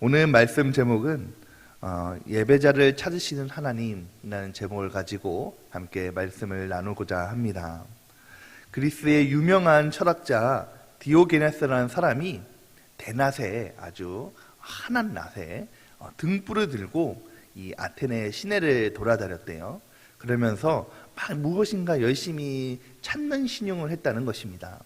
오늘 말씀 제목은 예배자를 찾으시는 하나님이라는 제목을 가지고 함께 말씀을 나누고자 합니다. 그리스의 유명한 철학자 디오게네스라는 사람이 대낮에 아주 환한 낮에 등불을 들고 이 아테네 시내를 돌아다녔대요. 그러면서 막 무엇인가 열심히 찾는 신용을 했다는 것입니다.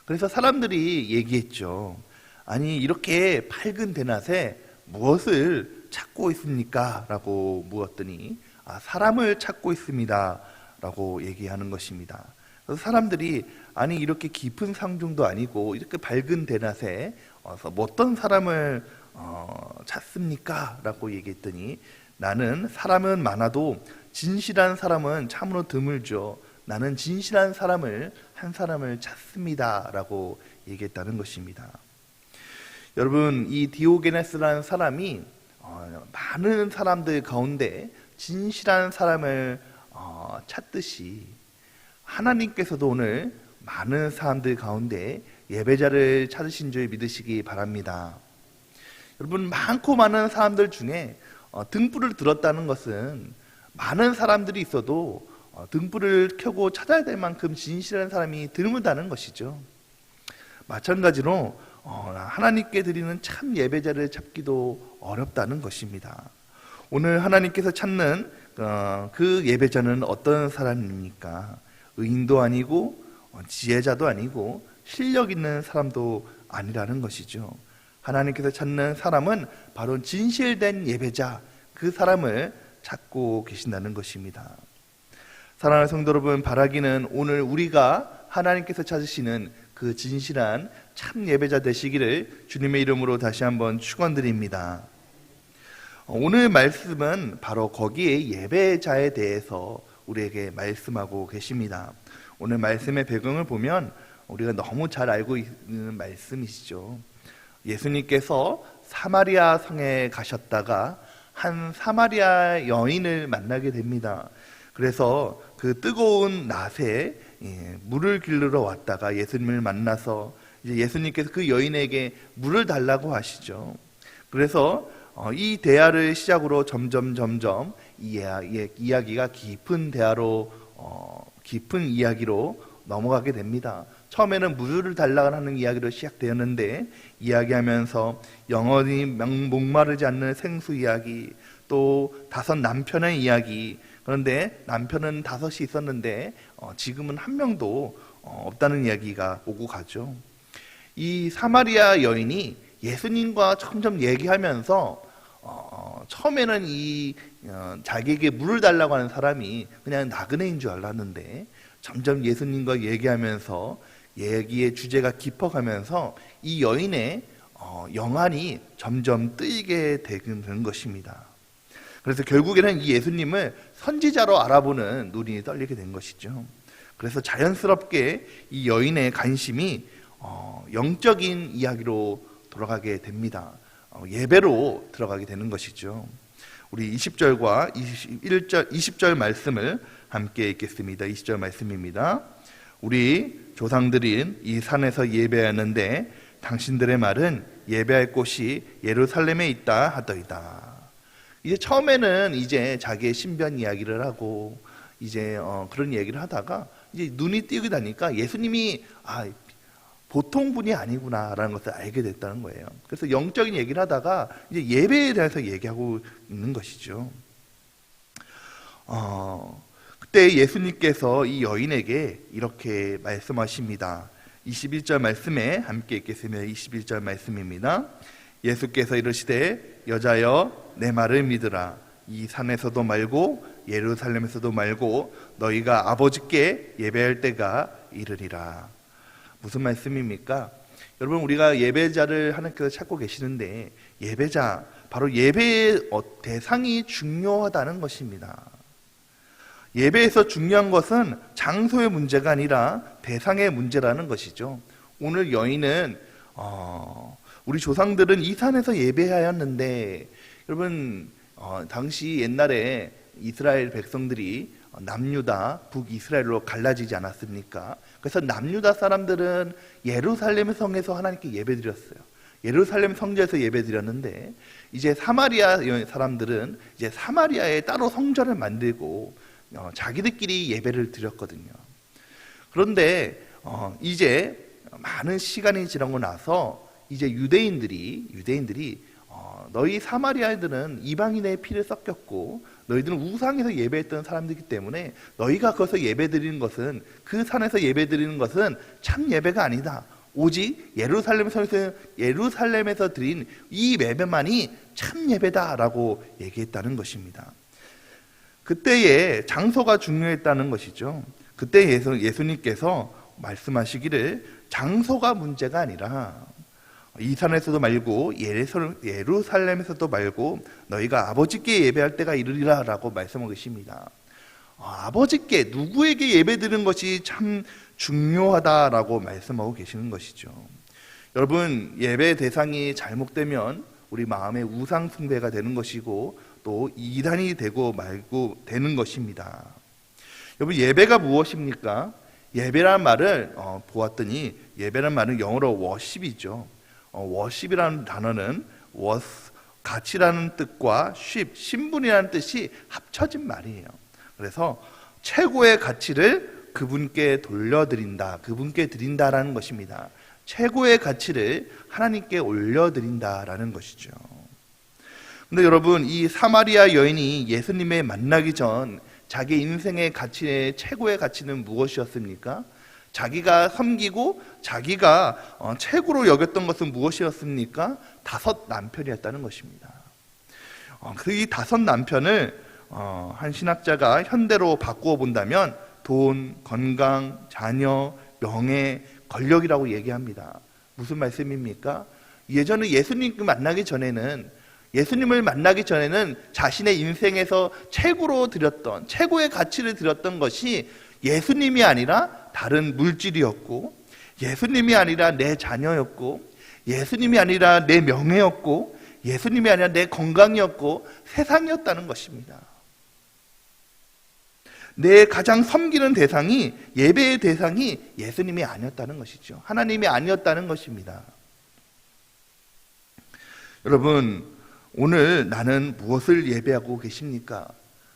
그래서 사람들이 얘기했죠. 아니 이렇게 밝은 대낮에 무엇을 찾고 있습니까? 라고 물었더니 사람을 찾고 있습니다 라고 얘기하는 것입니다. 그래서 사람들이 아니 이렇게 깊은 상중도 아니고 이렇게 밝은 대낮에 어떤 사람을 찾습니까? 라고 얘기했더니 나는 사람은 많아도 진실한 사람은 참으로 드물죠. 나는 진실한 사람을 한 사람을 찾습니다 라고 얘기했다는 것입니다. 여러분, 이 디오게네스라는 사람이 많은 사람들 가운데 진실한 사람을 찾듯이 하나님께서도 오늘 많은 사람들 가운데 예배자를 찾으신 줄 믿으시기 바랍니다. 여러분, 많고 많은 사람들 중에 등불을 들었다는 것은 많은 사람들이 있어도 등불을 켜고 찾아야 될 만큼 진실한 사람이 드물다는 것이죠. 마찬가지로 하나님께 드리는 참 예배자를 찾기도 어렵다는 것입니다. 오늘 하나님께서 찾는 그 예배자는 어떤 사람입니까? 의인도 아니고 지혜자도 아니고 실력 있는 사람도 아니라는 것이죠. 하나님께서 찾는 사람은 바로 진실된 예배자, 그 사람을 찾고 계신다는 것입니다. 사랑하는 성도 여러분, 바라기는 오늘 우리가 하나님께서 찾으시는 그 진실한 참 예배자 되시기를 주님의 이름으로 다시 한번 축원드립니다. 오늘 말씀은 바로 거기에 예배자에 대해서 우리에게 말씀하고 계십니다. 오늘 말씀의 배경을 보면 우리가 너무 잘 알고 있는 말씀이시죠. 예수님께서 사마리아 성에 가셨다가 한 사마리아 여인을 만나게 됩니다. 그래서 그 뜨거운 낮에 물을 길르러 왔다가 예수님을 만나서 이제 예수님께서 그 여인에게 물을 달라고 하시죠. 그래서 이 대화를 시작으로 점점 이야기가 깊은 대화로 깊은 이야기로 넘어가게 됩니다. 처음에는 물을 달라고 하는 이야기로 시작되었는데 이야기하면서 영원히 목마르지 않는 생수 이야기, 또 5 남편의 이야기. 그런데 남편은 5이 있었는데 지금은 1명도 없다는 이야기가 오고 가죠. 이 사마리아 여인이 예수님과 점점 얘기하면서 처음에는 자기에게 물을 달라고 하는 사람이 그냥 나그네인 줄 알았는데 점점 예수님과 얘기하면서 얘기의 주제가 깊어가면서 이 여인의 영안이 점점 뜨이게 되는 것입니다. 그래서 결국에는 이 예수님을 선지자로 알아보는 눈이 떨리게 된 것이죠. 그래서 자연스럽게 이 여인의 관심이 영적인 이야기로 돌아가게 됩니다. 예배로 들어가게 되는 것이죠. 우리 20절과 20절 말씀을 함께 읽겠습니다. 20절 말씀입니다. 우리 조상들인 이 산에서 예배하는데 당신들의 말은 예배할 곳이 예루살렘에 있다 하더이다. 이제 처음에는 이제 자기의 신변 이야기를 하고 이제 그런 얘기를 하다가 이제 눈이 띄게 되니까 예수님이 보통 분이 아니구나라는 것을 알게 됐다는 거예요. 그래서 영적인 얘기를 하다가 이제 예배에 대해서 얘기하고 있는 것이죠. 그때 예수님께서 이 여인에게 이렇게 말씀하십니다. 21절 말씀에 함께 읽겠습니다. 21절 말씀입니다. 예수께서 이르시되 여자여 내 말을 믿으라. 이 산에서도 말고 예루살렘에서도 말고 너희가 아버지께 예배할 때가 이르리라. 무슨 말씀입니까? 여러분, 우리가 예배자를 하나님께서 찾고 계시는데 예배자, 바로 예배의 대상이 중요하다는 것입니다. 예배에서 중요한 것은 장소의 문제가 아니라 대상의 문제라는 것이죠. 오늘 여인은 우리 조상들은 이 산에서 예배하였는데 여러분, 당시 옛날에 이스라엘 백성들이 남유다, 북이스라엘로 갈라지지 않았습니까? 그래서 남유다 사람들은 예루살렘 성에서 하나님께 예배드렸어요. 예루살렘 성전에서 예배드렸는데 이제 사마리아 사람들은 이제 사마리아에 따로 성전을 만들고 자기들끼리 예배를 드렸거든요. 그런데 이제 많은 시간이 지나고 나서 이제 유대인들이 너희 사마리아인들은 이방인의 피를 섞였고 너희들은 우상에서 예배했던 사람들이기 때문에 너희가 거기서 예배드리는 것은, 그 산에서 예배드리는 것은 참 예배가 아니다. 오직 예루살렘에서 드린 이 예배만이 참 예배다라고 얘기했다는 것입니다. 그때의 장소가 중요했다는 것이죠. 그때 예수님께서 말씀하시기를 장소가 문제가 아니라 이 산에서도 말고 예루살렘에서도 말고 너희가 아버지께 예배할 때가 이르리라 라고 말씀하고 계십니다. 아버지께, 누구에게 예배드리는 것이 참 중요하다라고 말씀하고 계시는 것이죠. 여러분, 예배 대상이 잘못되면 우리 마음의 우상 숭배가 되는 것이고 또 이단이 되고 말고 되는 것입니다. 여러분, 예배가 무엇입니까? 예배라는 말을 보았더니 예배라는 말은 영어로 worship이죠. worship이라는 단어는 가치라는 뜻과 신분이라는 뜻이 합쳐진 말이에요. 그래서 최고의 가치를 그분께 돌려드린다, 그분께 드린다라는 것입니다. 최고의 가치를 하나님께 올려드린다라는 것이죠. 근데 여러분, 이 사마리아 여인이 예수님을 만나기 전 자기 인생의 최고의 가치는 무엇이었습니까? 자기가 섬기고 자기가 최고로 여겼던 것은 무엇이었습니까? 5 남편이었다는 것입니다. 이 5 남편을 한 신학자가 현대로 바꾸어 본다면 돈, 건강, 자녀, 명예, 권력이라고 얘기합니다. 무슨 말씀입니까? 예전에 예수님을 만나기 전에는 자신의 인생에서 최고로 드렸던, 최고의 가치를 드렸던 것이 예수님이 아니라 다른 물질이었고, 예수님이 아니라 내 자녀였고, 예수님이 아니라 내 명예였고, 예수님이 아니라 내 건강이었고, 세상이었다는 것입니다. 내 가장 섬기는 대상이, 예배의 대상이 예수님이 아니었다는 것이죠. 하나님이 아니었다는 것입니다. 여러분, 오늘 나는 무엇을 예배하고 계십니까?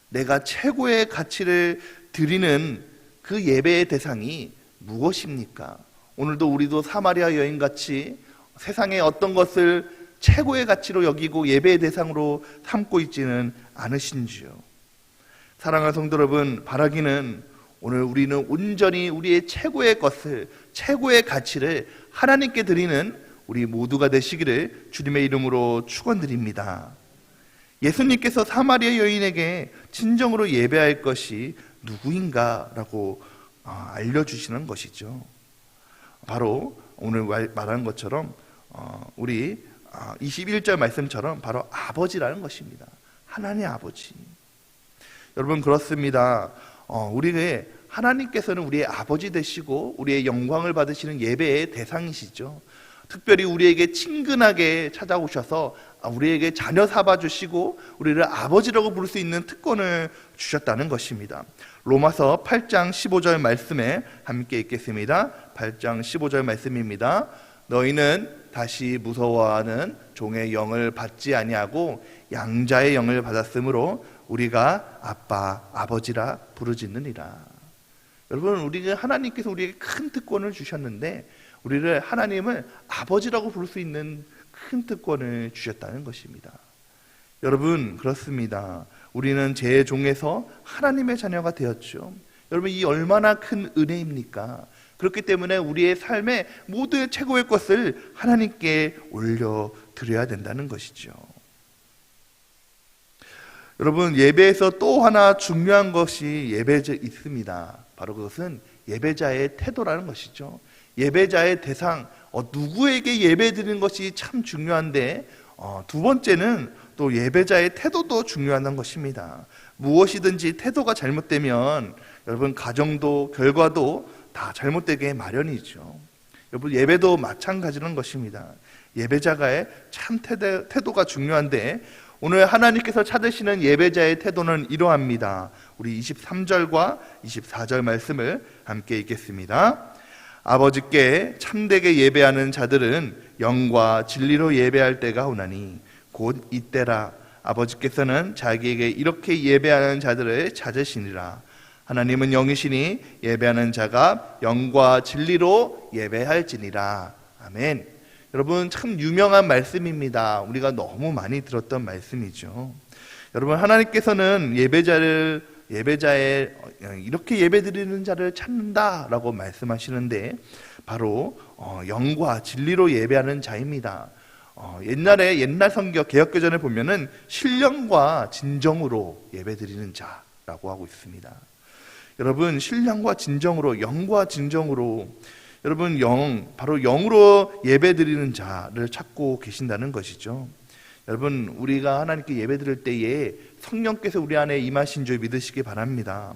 내가 최고의 가치를 드리는 그 예배의 대상이 무엇입니까? 오늘도 우리도 사마리아 여인같이 세상의 어떤 것을 최고의 가치로 여기고 예배의 대상으로 삼고 있지는 않으신지요? 사랑하는 성도 여러분, 바라기는 오늘 우리는 온전히 우리의 최고의 것을, 최고의 가치를 하나님께 드리는 우리 모두가 되시기를 주님의 이름으로 축원드립니다. 예수님께서 사마리아 여인에게 진정으로 예배할 것이 누구인가라고 알려주시는 것이죠. 바로 오늘 말한 것처럼 우리 21절 말씀처럼 바로 아버지라는 것입니다. 하나님 아버지. 여러분, 그렇습니다. 우리의 하나님께서는 우리의 아버지 되시고 우리의 영광을 받으시는 예배의 대상이시죠. 특별히 우리에게 친근하게 찾아오셔서 우리에게 자녀 삼아주시고 우리를 아버지라고 부를 수 있는 특권을 주셨다는 것입니다. 로마서 8장 15절 말씀에 함께 읽겠습니다. 8장 15절 말씀입니다. 너희는 다시 무서워하는 종의 영을 받지 아니하고 양자의 영을 받았으므로 우리가 아빠, 아버지라 부르짖느니라. 여러분, 우리가 하나님께서 우리에게 큰 특권을 주셨는데 우리를, 하나님을 아버지라고 부를 수 있는 큰 특권을 주셨다는 것입니다. 여러분, 그렇습니다. 우리는 제 종에서 하나님의 자녀가 되었죠. 여러분, 이 얼마나 큰 은혜입니까? 그렇기 때문에 우리의 삶의 모든 최고의 것을 하나님께 올려드려야 된다는 것이죠. 여러분, 예배에서 또 하나 중요한 것이 예배에 있습니다. 바로 그것은 예배자의 태도라는 것이죠. 예배자의 대상, 누구에게 예배 드리는 것이 참 중요한데 두 번째는 또 예배자의 태도도 중요한 것입니다. 무엇이든지 태도가 잘못되면 여러분, 가정도 결과도 다 잘못되게 마련이죠. 여러분, 예배도 마찬가지라는 것입니다. 예배자가의 참 태도가 중요한데 오늘 하나님께서 찾으시는 예배자의 태도는 이러합니다. 우리 23절과 24절 말씀을 함께 읽겠습니다. 아버지께 참되게 예배하는 자들은 영과 진리로 예배할 때가 오나니 곧 이때라. 아버지께서는 자기에게 이렇게 예배하는 자들을 찾으시니라. 하나님은 영이시니 예배하는 자가 영과 진리로 예배할지니라. 아멘. 여러분, 참 유명한 말씀입니다. 우리가 너무 많이 들었던 말씀이죠. 여러분, 하나님께서는 예배자의 이렇게 예배드리는 자를 찾는다라고 말씀하시는데 바로 영과 진리로 예배하는 자입니다. 옛날 성경 개역개정에 보면은 신령과 진정으로 예배드리는 자라고 하고 있습니다. 여러분, 신령과 진정으로, 영과 진정으로, 여러분, 바로 영으로 예배드리는 자를 찾고 계신다는 것이죠. 여러분, 우리가 하나님께 예배드릴 때에 성령께서 우리 안에 임하신 줄 믿으시기 바랍니다.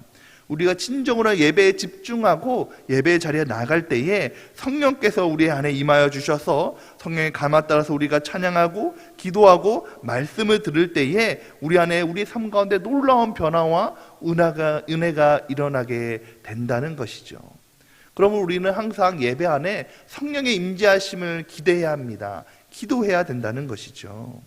우리가 진정으로 예배에 집중하고 예배의 자리에 나갈 때에 성령께서 우리 안에 임하여 주셔서 성령의 감화 따라서 우리가 찬양하고 기도하고 말씀을 들을 때에 우리 안에 우리 삶 가운데 놀라운 변화와 은혜가 일어나게 된다는 것이죠. 그러면 우리는 항상 예배 안에 성령의 임재하심을 기대해야 합니다. 기도해야 된다는 것이죠.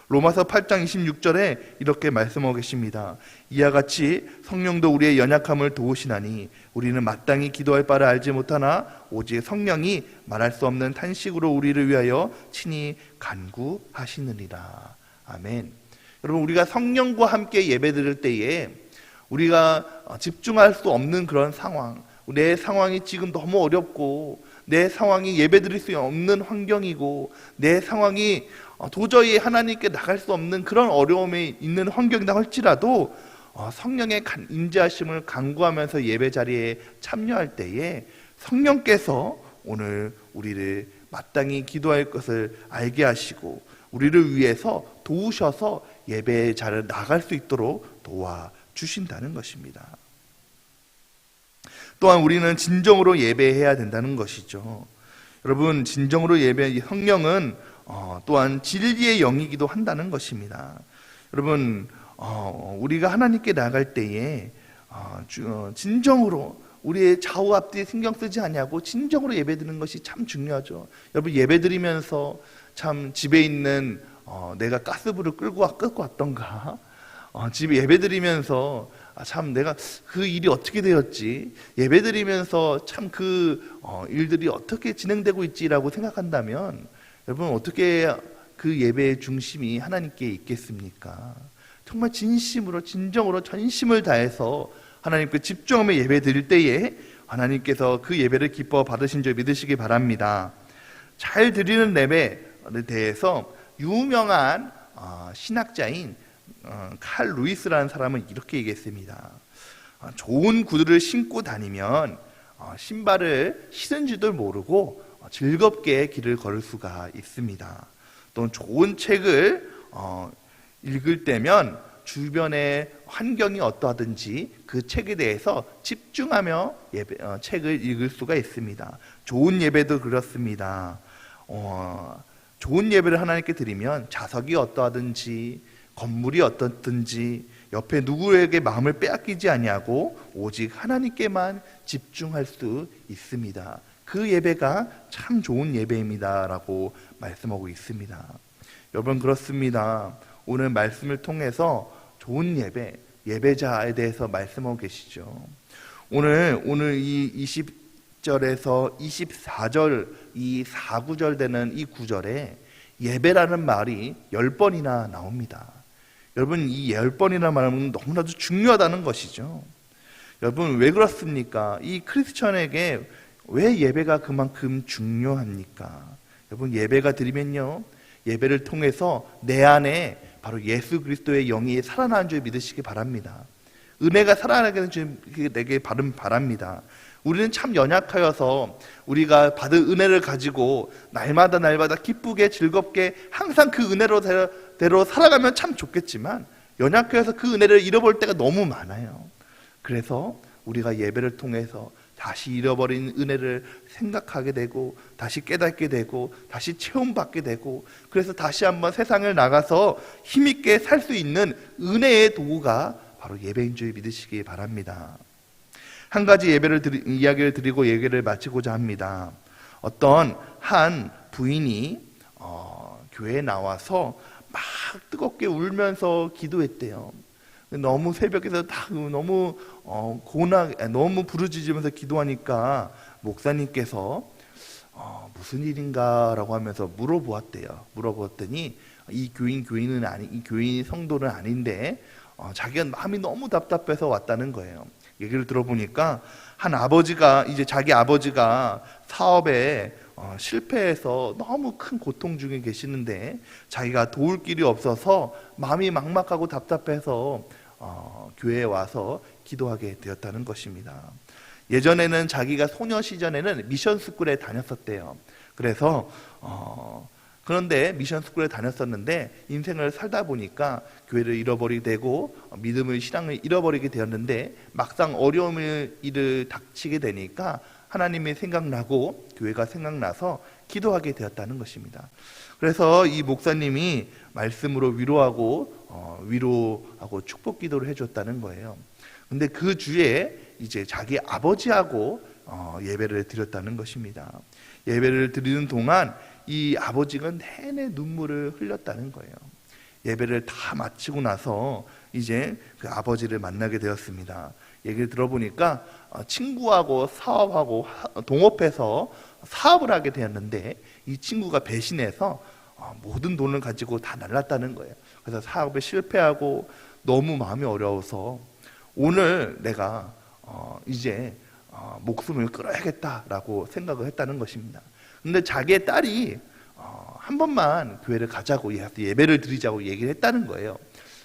로마서 8장 26절에 이렇게 말씀하고 계십니다. 이와 같이 성령도 우리의 연약함을 도우시나니 우리는 마땅히 기도할 바를 알지 못하나 오직 성령이 말할 수 없는 탄식으로 우리를 위하여 친히 간구하시느니라. 아멘. 여러분, 우리가 성령과 함께 예배드릴 때에 우리가 집중할 수 없는 그런 상황, 내 상황이 지금 너무 어렵고 내 상황이 예배드릴 수 없는 환경이고 내 상황이 도저히 하나님께 나갈 수 없는 그런 어려움이 있는 환경이다 할지라도 성령의 임재하심을 간구하면서 예배 자리에 참여할 때에 성령께서 오늘 우리를 마땅히 기도할 것을 알게 하시고 우리를 위해서 도우셔서 예배 자리에 나갈 수 있도록 도와주신다는 것입니다. 또한 우리는 진정으로 예배해야 된다는 것이죠. 여러분, 진정으로 성령은 또한 진리의 영이기도 한다는 것입니다. 여러분, 우리가 하나님께 나갈 때에 진정으로 우리의 좌우 앞뒤에 신경 쓰지 않냐고 진정으로 예배드리는 것이 참 중요하죠. 여러분, 예배드리면서 참 집에 있는 내가 가스불을 끌고 왔던가, 집에 예배드리면서 참 내가 그 일이 어떻게 되었지, 예배드리면서 참 그 일들이 어떻게 진행되고 있지라고 생각한다면 여러분, 어떻게 그 예배의 중심이 하나님께 있겠습니까? 정말 진심으로 진정으로 전심을 다해서 하나님께 집중하며 예배 드릴 때에 하나님께서 그 예배를 기뻐 받으신 줄 믿으시기 바랍니다. 잘 드리는 예배에 대해서 유명한 신학자인 칼 루이스라는 사람은 이렇게 얘기했습니다. 좋은 구두를 신고 다니면 신발을 신은 줄도 모르고 즐겁게 길을 걸을 수가 있습니다. 또 좋은 책을 읽을 때면 주변의 환경이 어떠하든지 그 책에 대해서 집중하며 책을 읽을 수가 있습니다. 좋은 예배도 그렇습니다. 좋은 예배를 하나님께 드리면 자석이 어떠하든지 건물이 어떻든지 옆에 누구에게 마음을 빼앗기지 아니하고 오직 하나님께만 집중할 수 있습니다. 그 예배가 참 좋은 예배입니다 라고 말씀하고 있습니다. 여러분, 그렇습니다. 오늘 말씀을 통해서 좋은 예배자에 대해서 말씀하고 계시죠. 오늘 이 20절에서 24절 이 4구절 되는 이 구절에 예배라는 말이 10번이나 나옵니다. 여러분, 이 10번이나 말하면 너무나도 중요하다는 것이죠. 여러분, 왜 그렇습니까? 이 크리스천에게 왜 예배가 그만큼 중요합니까? 여러분, 예배가 드리면요, 예배를 통해서 내 안에 바로 예수 그리스도의 영이 살아나는 줄 믿으시기 바랍니다. 은혜가 살아나게 되게 바랍니다. 우리는 참 연약하여서 우리가 받은 은혜를 가지고 날마다 기쁘게 즐겁게 항상 그 은혜로대로 살아가면 참 좋겠지만 연약하여서 그 은혜를 잃어버릴 때가 너무 많아요. 그래서 우리가 예배를 통해서 다시 잃어버린 은혜를 생각하게 되고 다시 깨닫게 되고 다시 체험받게 되고 그래서 다시 한번 세상을 나가서 힘있게 살 수 있는 은혜의 도구가 바로 예배인 줄 믿으시기 바랍니다. 한 가지 이야기를 드리고 얘기를 마치고자 합니다. 어떤 한 부인이 교회에 나와서 막 뜨겁게 울면서 기도했대요. 너무 새벽에서 너무 너무 부르짖으면서 기도하니까 목사님께서 무슨 일인가라고 하면서 물어보았대요. 물어보았더니 이 교인이 성도는 아닌데 자기가 마음이 너무 답답해서 왔다는 거예요. 얘기를 들어보니까 한 아버지가 이제 자기 아버지가 사업에 실패해서 너무 큰 고통 중에 계시는데 자기가 도울 길이 없어서 마음이 막막하고 답답해서 교회에 와서 기도하게 되었다는 것입니다. 예전에는 자기가 소녀 시절에는 미션 스쿨에 다녔었대요. 그래서 그런데 미션 스쿨에 다녔었는데 인생을 살다 보니까 교회를 잃어버리게 되고 신앙을 잃어버리게 되었는데 막상 일을 닥치게 되니까 하나님이 생각나고 교회가 생각나서 기도하게 되었다는 것입니다. 그래서 이 목사님이 말씀으로 위로하고 축복 기도를 해줬다는 거예요. 근데 그 주에 이제 자기 아버지하고 예배를 드렸다는 것입니다. 예배를 드리는 동안 이 아버지가 내내 눈물을 흘렸다는 거예요. 예배를 다 마치고 나서 이제 그 아버지를 만나게 되었습니다. 얘기를 들어보니까 친구하고 사업하고 동업해서 사업을 하게 되었는데 이 친구가 배신해서 모든 돈을 가지고 다 날랐다는 거예요. 그래서 사업에 실패하고 너무 마음이 어려워서 오늘 내가 이제 목숨을 끊어야겠다라고 생각을 했다는 것입니다. 근데 자기의 딸이 한 번만 교회를 가자고 예배를 드리자고 얘기를 했다는 거예요.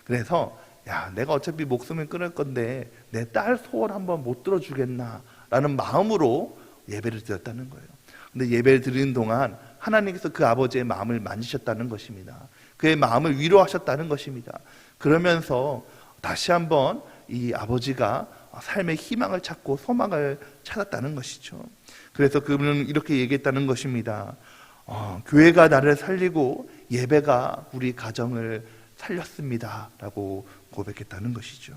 그래서 야, 내가 어차피 목숨을 끊을 건데 내 딸 소원 한번 못 들어주겠나 라는 마음으로 예배를 드렸다는 거예요. 근데 예배를 드리는 동안 하나님께서 그 아버지의 마음을 만지셨다는 것입니다. 그의 마음을 위로하셨다는 것입니다. 그러면서 다시 한번 이 아버지가 삶의 희망을 찾고 소망을 찾았다는 것이죠. 그래서 그분은 이렇게 얘기했다는 것입니다. 교회가 나를 살리고 예배가 우리 가정을 살렸습니다 라고 고백했다는 것이죠.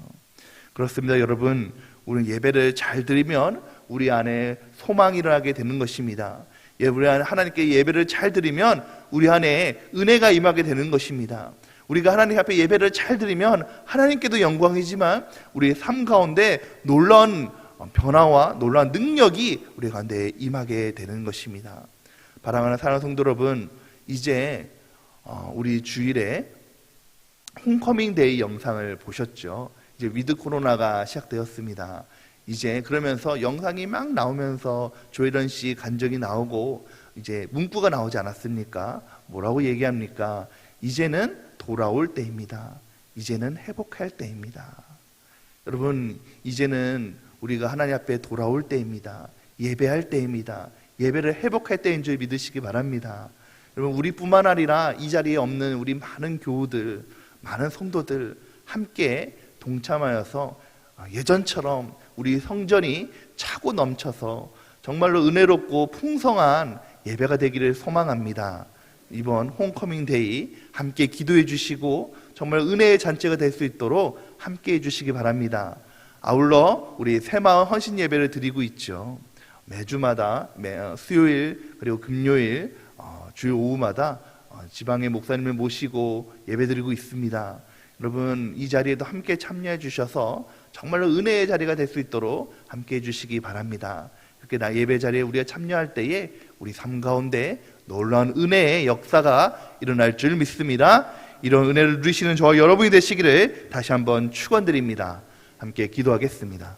그렇습니다. 여러분, 우리는 예배를 잘 드리면 우리 안에 소망이 일어나게 되는 것입니다. 우리 안에 하나님께 예배를 잘 드리면 우리 안에 은혜가 임하게 되는 것입니다. 우리가 하나님 앞에 예배를 잘 드리면 하나님께도 영광이지만 우리의 삶 가운데 놀라운 변화와 놀라운 능력이 우리 가운데 임하게 되는 것입니다. 사랑하는 사랑하는 성도 여러분, 이제 우리 주일에 홈커밍 데이 영상을 보셨죠? 이제 위드 코로나가 시작되었습니다. 이제 그러면서 영상이 막 나오면서 조혜련 씨 간증이 나오고 이제 문구가 나오지 않았습니까? 뭐라고 얘기합니까? 이제는 돌아올 때입니다. 이제는 회복할 때입니다. 여러분, 이제는 우리가 하나님 앞에 돌아올 때입니다. 예배할 때입니다. 예배를 회복할 때인 줄 믿으시기 바랍니다. 여러분, 우리뿐만 아니라 이 자리에 없는 우리 많은 교우들, 많은 성도들 함께 동참하여서 예전처럼 우리 성전이 차고 넘쳐서 정말로 은혜롭고 풍성한 예배가 되기를 소망합니다. 이번 홈커밍 데이 함께 기도해 주시고 정말 은혜의 잔치가 될 수 있도록 함께 해 주시기 바랍니다. 아울러 우리 새마을 헌신 예배를 드리고 있죠. 매주마다 수요일 그리고 금요일 주일 오후마다 지방의 목사님을 모시고 예배드리고 있습니다. 여러분, 이 자리에도 함께 참여해 주셔서 정말로 은혜의 자리가 될 수 있도록 함께 해 주시기 바랍니다. 이렇게 예배 자리에 우리가 참여할 때에 우리 삶 가운데 놀라운 은혜의 역사가 일어날 줄 믿습니다. 이런 은혜를 누리시는 저와 여러분이 되시기를 다시 한번 축원드립니다. 함께 기도하겠습니다.